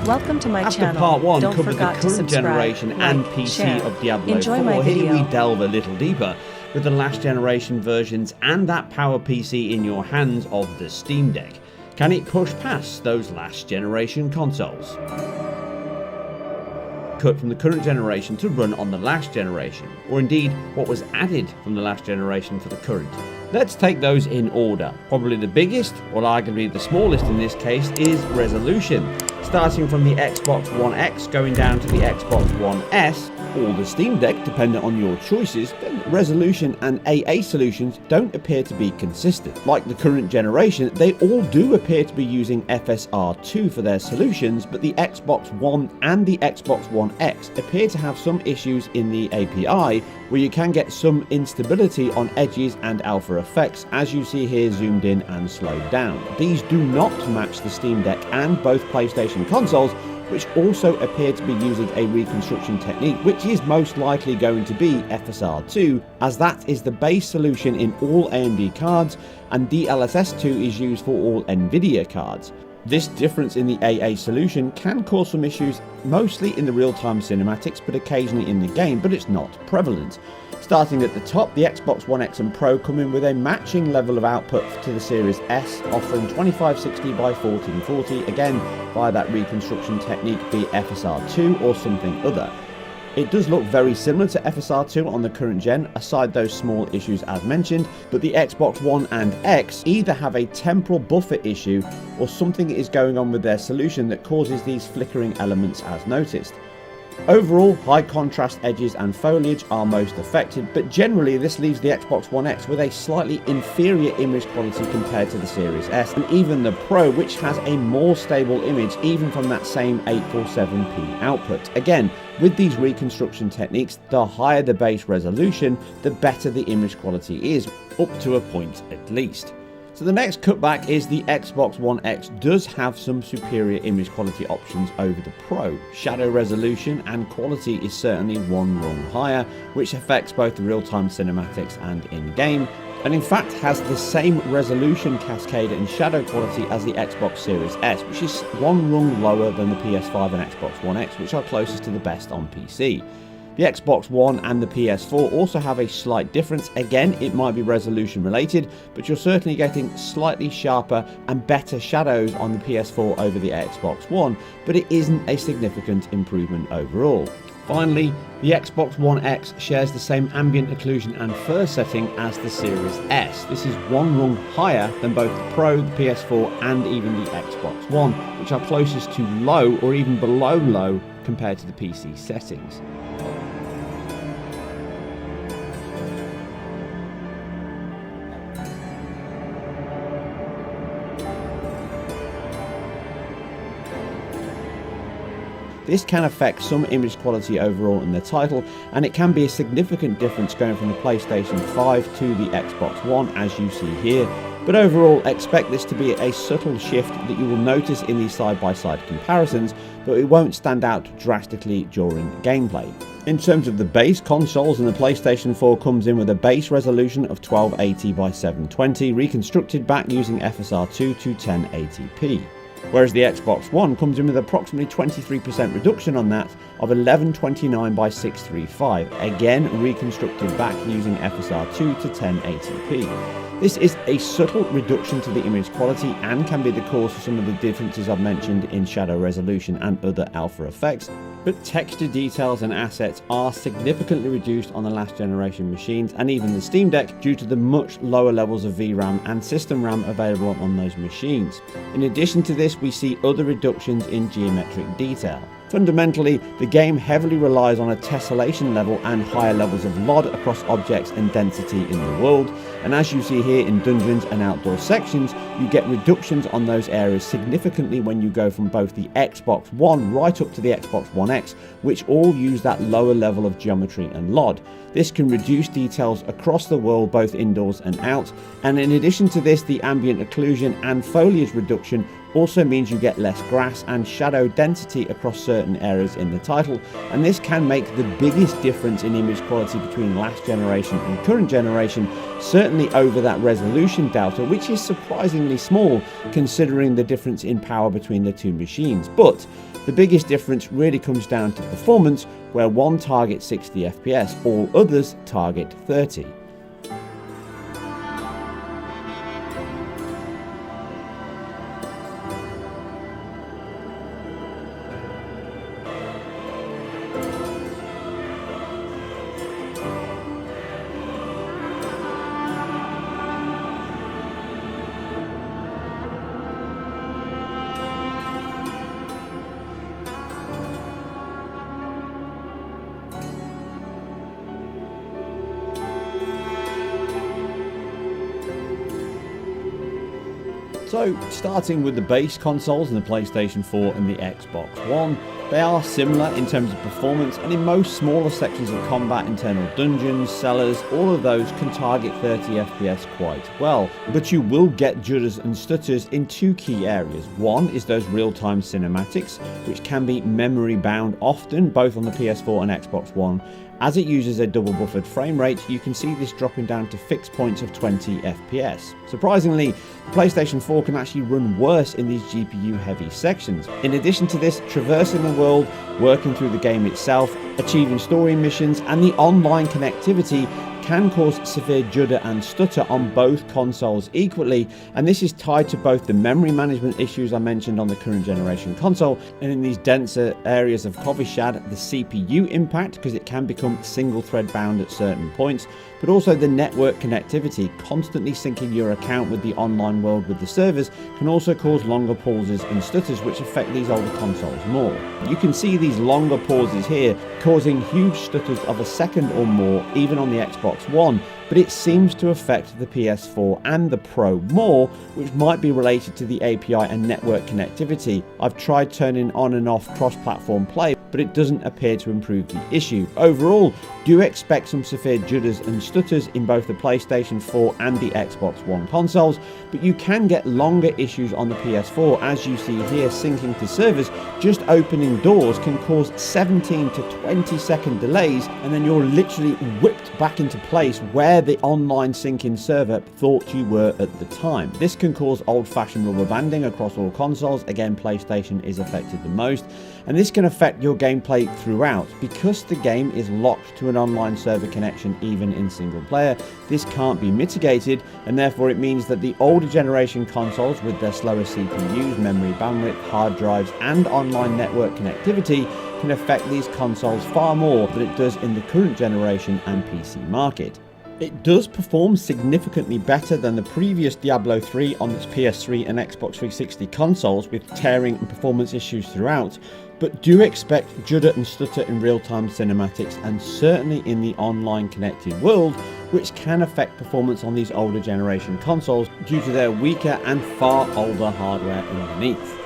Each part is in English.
Welcome to my After channel. part 1 Don't covered the forget to current subscribe, generation and like, PC share. of Diablo Enjoy 4, my here video. we delve a little deeper with the last generation versions and that power PC in your hands of the Steam Deck. Can it push past those last generation consoles? Cut from the current generation to run on the last generation, or indeed what was added from the last generation for the current. Let's take those in order. Probably the biggest, or arguably the smallest in this case, is resolution. Starting from the Xbox One X going down to the Xbox One S, or the Steam Deck, depending on your choices, then resolution and AA solutions don't appear to be consistent. Like the current generation, they all do appear to be using FSR2 for their solutions, but the Xbox One and the Xbox One X appear to have some issues in the API, where you can get some instability on edges and alpha effects, as you see here zoomed in and slowed down. These do not match the Steam Deck and both PlayStation consoles, which also appear to be using a reconstruction technique, which is most likely going to be FSR2, as that is the base solution in all AMD cards, and DLSS2 is used for all Nvidia cards. This difference in the AA solution can cause some issues, mostly in the real-time cinematics, but occasionally in the game, but it's not prevalent. Starting at the top, the Xbox One X and Pro come in with a matching level of output to the Series S, offering 2560 by 1440, again via that reconstruction technique, be FSR2 or something other. It does look very similar to FSR2 on the current gen, aside those small issues as mentioned, but the Xbox One and X either have a temporal buffer issue or something is going on with their solution that causes these flickering elements as noticed. Overall, high contrast edges and foliage are most affected, but generally this leaves the Xbox One X with a slightly inferior image quality compared to the Series S, and even the Pro, which has a more stable image even from that same 847p output. Again, with these reconstruction techniques, the higher the base resolution, the better the image quality is, up to a point at least. So the next cutback is the Xbox One X does have some superior image quality options over the Pro. Shadow resolution and quality is certainly one rung higher, which affects both the real-time cinematics and in-game, and in fact has the same resolution cascade and shadow quality as the Xbox Series S, which is one rung lower than the PS5 and Xbox One X, which are closest to the best on PC. The Xbox One and the PS4 also have a slight difference. Again, it might be resolution related, but you're certainly getting slightly sharper and better shadows on the PS4 over the Xbox One, but it isn't a significant improvement overall. Finally, the Xbox One X shares the same ambient occlusion and fur setting as the Series S. This is one rung higher than both the Pro, the PS4 and even the Xbox One, which are closest to low or even below low compared to the PC settings. This can affect some image quality overall in the title, and it can be a significant difference going from the PlayStation 5 to the Xbox One, as you see here. But overall, expect this to be a subtle shift that you will notice in these side-by-side comparisons, but it won't stand out drastically during gameplay. In terms of the base consoles, and the PlayStation 4 comes in with a base resolution of 1280 by 720, reconstructed back using FSR2 to 1080p. Whereas the Xbox One comes in with approximately 23% reduction on that of 1129 by 635, again reconstructed back using FSR2 to 1080p. This is a subtle reduction to the image quality and can be the cause of some of the differences I've mentioned in shadow resolution and other alpha effects, but texture details and assets are significantly reduced on the last generation machines and even the Steam Deck due to the much lower levels of VRAM and system RAM available on those machines. In addition to this, we see other reductions in geometric detail. Fundamentally, the game heavily relies on a tessellation level and higher levels of LOD across objects and density in the world, and as you see here in dungeons and outdoor sections, you get reductions on those areas significantly when you go from both the Xbox One right up to the Xbox One X, which all use that lower level of geometry and LOD. This can reduce details across the world, both indoors and out, and in addition to this, the ambient occlusion and foliage reduction also means you get less grass and shadow density across certain areas in the title, and this can make the biggest difference in image quality between last generation and current generation, certainly over that resolution delta, which is surprisingly small considering the difference in power between the two machines. But the biggest difference really comes down to performance, where one targets 60 FPS, all others target 30. So, starting with the base consoles and the PlayStation 4 and the Xbox One, they are similar in terms of performance, and in most smaller sections of combat, internal dungeons, cellars, all of those can target 30 FPS quite well. But you will get judders and stutters in two key areas. One is those real-time cinematics, which can be memory bound often, both on the PS4 and Xbox One. As it uses a double buffered frame rate, you can see this dropping down to fixed points of 20 FPS. Surprisingly, the PlayStation 4 can actually run worse in these GPU heavy sections. In addition to this, traversing the world, working through the game itself, achieving story missions, and the online connectivity can cause severe judder and stutter on both consoles equally, and this is tied to both the memory management issues I mentioned on the current generation console, and in these denser areas of coffee shad, the CPU impact, because it can become single thread bound at certain points, but also the network connectivity. Constantly syncing your account with the online world with the servers can also cause longer pauses and stutters, which affect these older consoles more. You can see these longer pauses here causing huge stutters of a second or more, even on the Xbox One, but it seems to affect the PS4 and the Pro more, which might be related to the API and network connectivity. I've tried turning on and off cross-platform play, but it doesn't appear to improve the issue. Overall, do expect some severe judders and stutters in both the PlayStation 4 and the Xbox One consoles, but you can get longer issues on the PS4, as you see here. Syncing to servers, just opening doors can cause 17 to 20 second delays, and then you're literally whipped back into place where the online syncing server thought you were at the time. This can cause old-fashioned rubber banding across all consoles. Again, PlayStation is affected the most, and this can affect your gameplay throughout. Because the game is locked to an online server connection even in single player, this can't be mitigated, and therefore it means that the older generation consoles with their slower CPUs, memory bandwidth, hard drives and online network connectivity can affect these consoles far more than it does in the current generation and PC market. It does perform significantly better than the previous Diablo 3 on its PS3 and Xbox 360 consoles, with tearing and performance issues throughout, but do expect judder and stutter in real-time cinematics, and certainly in the online connected world, which can affect performance on these older generation consoles due to their weaker and far older hardware underneath.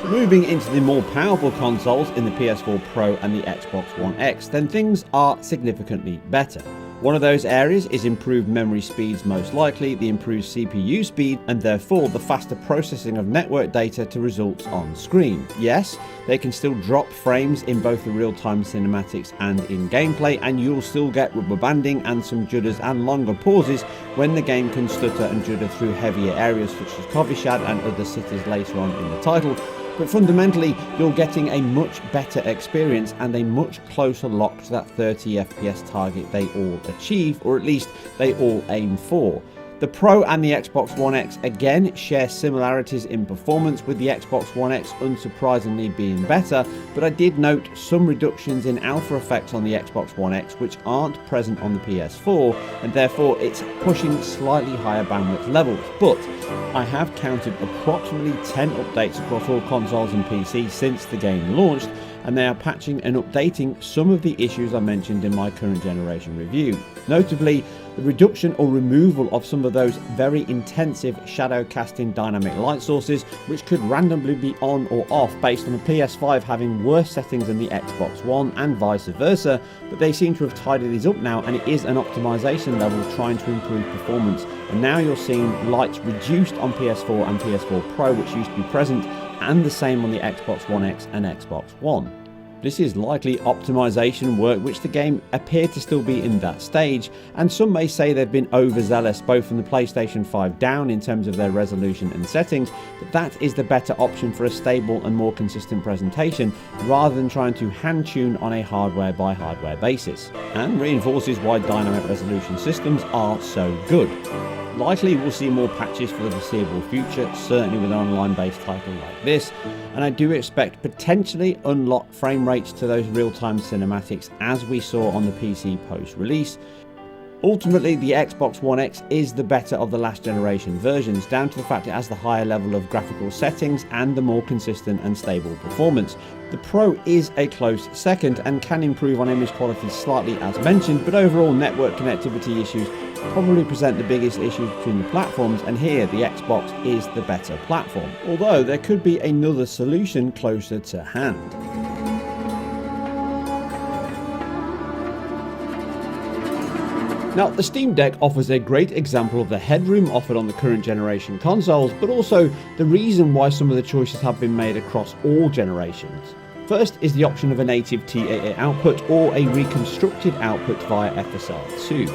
Moving into the more powerful consoles in the PS4 Pro and the Xbox One X, then things are significantly better. One of those areas is improved memory speeds, most likely the improved CPU speed, and therefore the faster processing of network data to results on screen. Yes, they can still drop frames in both the real-time cinematics and in gameplay, and you'll still get rubber banding and some judders and longer pauses when the game can stutter and judder through heavier areas such as Coffee Shad and other cities later on in the title. But fundamentally, you're getting a much better experience and a much closer lock to that 30 FPS target they all achieve, or at least they all aim for. The Pro and the Xbox One X again share similarities in performance, with the Xbox One X unsurprisingly being better, but I did note some reductions in alpha effects on the Xbox One X which aren't present on the PS4, and therefore it's pushing slightly higher bandwidth levels. But I have counted approximately 10 updates across all consoles and PC since the game launched, and they are patching and updating some of the issues I mentioned in my current generation review. Notably, the reduction or removal of some of those very intensive shadow casting dynamic light sources, which could randomly be on or off based on the PS5 having worse settings than the Xbox One and vice versa, but they seem to have tidied these up now, and it is an optimization level trying to improve performance and now you're seeing lights reduced on PS4 and PS4 Pro, which used to be present, and the same on the Xbox One X and Xbox One. This is likely optimization work, which the game appeared to still be in that stage, and some may say they've been overzealous both from the PlayStation 5 down in terms of their resolution and settings, but that is the better option for a stable and more consistent presentation rather than trying to hand tune on a hardware by hardware basis, and reinforces why dynamic resolution systems are so good. Likely we'll see more patches for the foreseeable future, certainly with an online based title like this, and I do expect potentially unlocked frame rates to those real-time cinematics as we saw on the PC post-release. Ultimately, the Xbox One X is the better of the last generation versions, down to the fact it has the higher level of graphical settings and the more consistent and stable performance. The Pro is a close second and can improve on image quality slightly as mentioned, but overall network connectivity issues probably present the biggest issues between the platforms, and here the Xbox is the better platform, although there could be another solution closer to hand. Now, the Steam Deck offers a great example of the headroom offered on the current generation consoles, but also the reason why some of the choices have been made across all generations. First is the option of a native T88 output or a reconstructed output via FSR2.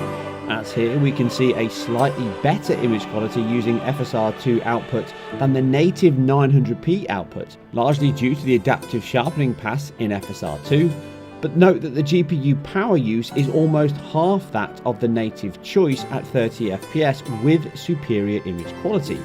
As here we can see a slightly better image quality using FSR2 output than the native 900p output, largely due to the adaptive sharpening pass in FSR2. But note that the GPU power use is almost half that of the native choice at 30 FPS with superior image quality,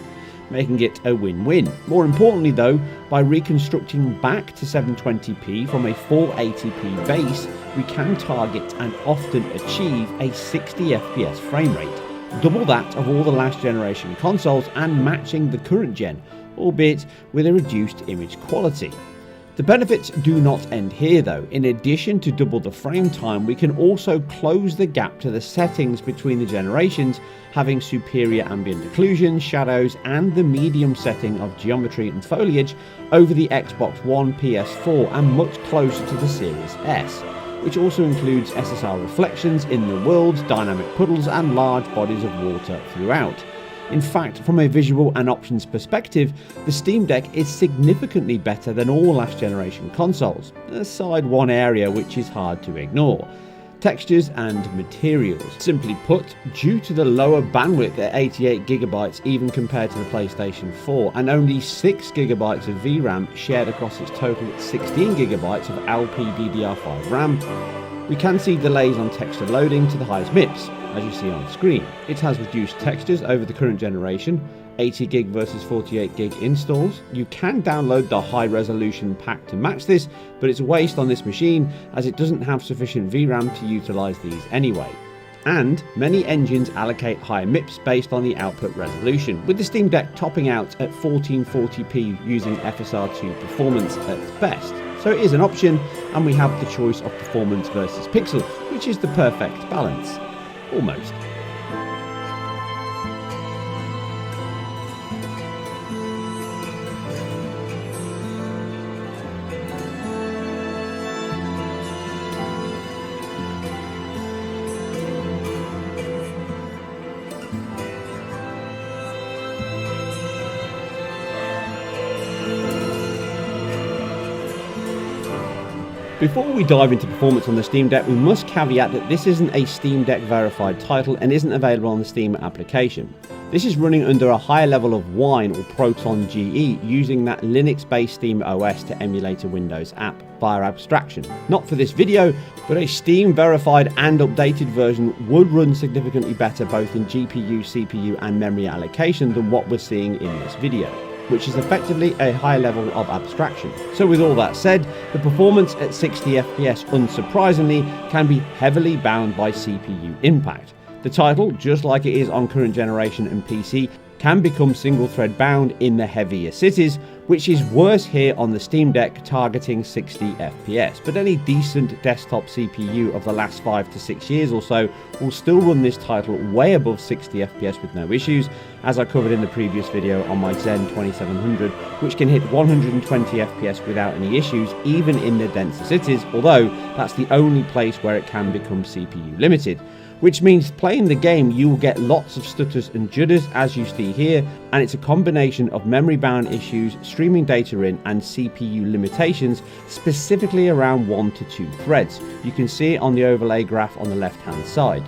making it a win-win. More importantly though, by reconstructing back to 720p from a 480p base, we can target and often achieve a 60 FPS frame rate, double that of all the last generation consoles and matching the current gen, albeit with a reduced image quality. The benefits do not end here though. In addition to double the frame time, we can also close the gap to the settings between the generations, having superior ambient occlusion, shadows, and the medium setting of geometry and foliage over the Xbox One, PS4, and much closer to the Series S, which also includes SSR reflections in the worlds, dynamic puddles, and large bodies of water throughout. In fact, from a visual and options perspective, the Steam Deck is significantly better than all last generation consoles, aside one area which is hard to ignore: textures and materials. Simply put, due to the lower bandwidth at 88GB even compared to the PlayStation 4, and only 6GB of VRAM shared across its total 16GB of LPDDR5 RAM, we can see delays on texture loading to the highest MIPS, as you see on screen. It has reduced textures over the current generation, 80GB versus 48GB installs. You can download the high resolution pack to match this, but it's a waste on this machine as it doesn't have sufficient VRAM to utilise these anyway. And many engines allocate higher MIPS based on the output resolution, with the Steam Deck topping out at 1440p using FSR2 performance at best. So it is an option, and we have the choice of performance versus pixels, which is the perfect balance. Almost. Before we dive into performance on the Steam Deck, we must caveat that this isn't a Steam Deck verified title and isn't available on the Steam application. This is running under a higher level of Wine or Proton GE, using that Linux-based Steam OS to emulate a Windows app via abstraction. Not for this video, but a Steam verified and updated version would run significantly better both in GPU, CPU and memory allocation than what we're seeing in this video, which is effectively a high level of abstraction. So with all that said, the performance at 60 FPS unsurprisingly can be heavily bound by CPU impact. The title, just like it is on current generation and PC, can become single thread bound in the heavier cities, which is worse here on the Steam Deck targeting 60 FPS, but any decent desktop CPU of the last 5 to 6 years or so will still run this title way above 60 FPS with no issues, as I covered in the previous video on my Zen 2700, which can hit 120 FPS without any issues even in the denser cities, although that's the only place where it can become CPU limited. which means playing the game you will get lots of stutters and judders as you see here, and it's a combination of memory bound issues, streaming data in, and CPU limitations, specifically around 1 to 2 threads. You can see it on the overlay graph on the left hand side.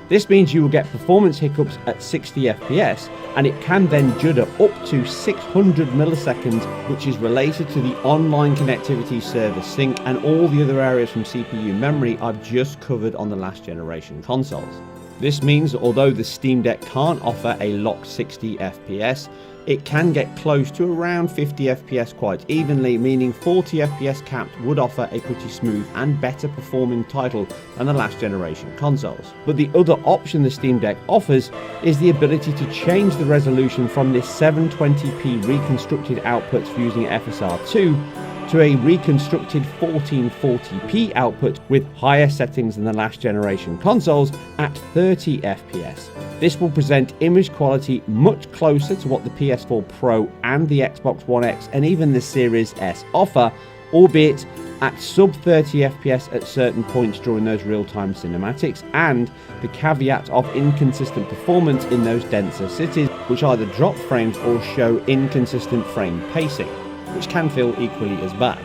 This means you will get performance hiccups at 60 FPS, and it can then judder up to 600 milliseconds, which is related to the online connectivity server sync and all the other areas from CPU memory I've just covered on the last generation consoles. This means that although the Steam Deck can't offer a locked 60 FPS, it can get close to around 50 FPS quite evenly, meaning 40 FPS capped would offer a pretty smooth and better performing title than the last generation consoles. But the other option the Steam Deck offers is the ability to change the resolution from this 720p reconstructed outputs using FSR2 to a reconstructed 1440p output with higher settings than the last generation consoles at 30 FPS. This will present image quality much closer to what the PS4 Pro and the Xbox One X and even the Series S offer, albeit at sub 30 FPS at certain points during those real-time cinematics, and the caveat of inconsistent performance in those denser cities, which either drop frames or show inconsistent frame pacing, which can feel equally as bad.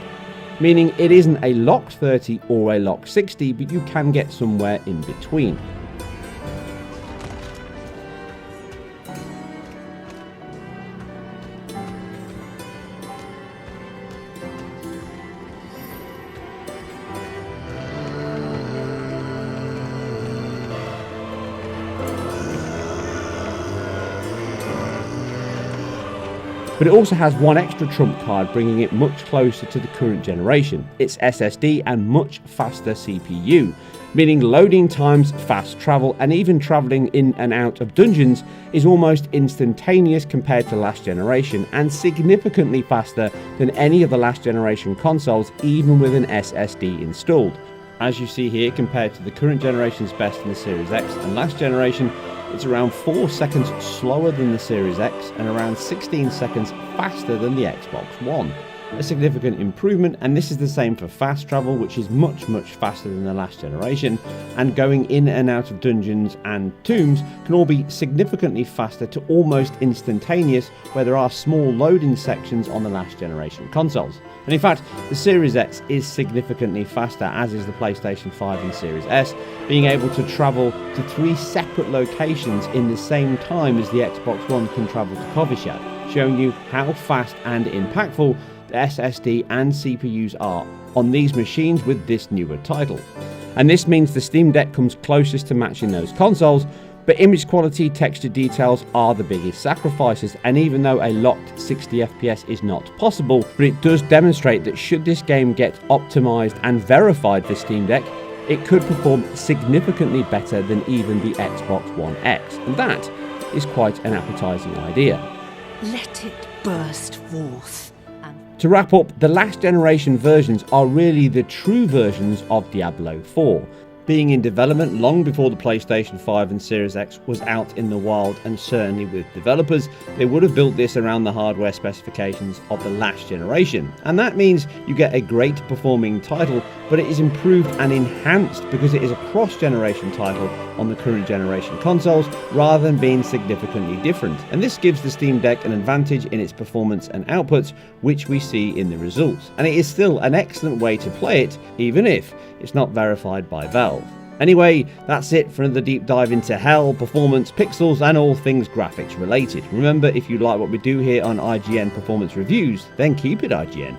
Meaning it isn't a locked 30 or a locked 60, but you can get somewhere in between. But it also has one extra trump card, bringing it much closer to the current generation. It's SSD and much faster CPU, meaning loading times, fast travel, and even traveling in and out of dungeons is almost instantaneous compared to last generation, and significantly faster than any of the last generation consoles, even with an SSD installed. As you see here, compared to the current generation's best in the Series X and last generation, it's around 4 seconds slower than the Series X and around 16 seconds faster than the Xbox One. A significant improvement, and this is the same for fast travel, which is much faster than the last generation, and going in and out of dungeons and tombs can all be significantly faster to almost instantaneous, where there are small loading sections on the last generation consoles. And in fact, the Series X is significantly faster, as is the PlayStation 5 and Series S, being able to travel to 3 separate locations in the same time as the Xbox One can travel to coffee shop, showing you how fast and impactful the SSD and CPUs are on these machines with this newer title. And this means the Steam Deck comes closest to matching those consoles, but image quality, texture details are the biggest sacrifices, and even though a locked 60 FPS is not possible, but it does demonstrate that should this game get optimized and verified for Steam Deck, it could perform significantly better than even the Xbox One X, and that is quite an appetizing idea. Let it burst forth. To wrap up, the last generation versions are really the true versions of Diablo 4, being in development long before the PlayStation 5 and Series X was out in the wild, and certainly with developers, they would have built this around the hardware specifications of the last generation. And that means you get a great performing title, but it is improved and enhanced because it is a cross-generation title on the current generation consoles, rather than being significantly different. And this gives the Steam Deck an advantage in its performance and outputs, which we see in the results. And it is still an excellent way to play it, even if it's not verified by Valve. Anyway, that's it for another deep dive into hell, performance, pixels, and all things graphics related. Remember, if you like what we do here on IGN Performance Reviews, then keep it IGN,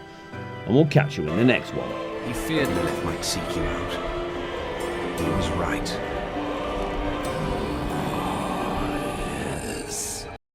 and we'll catch you in the next one. He feared Lilith might seek you out. He was right.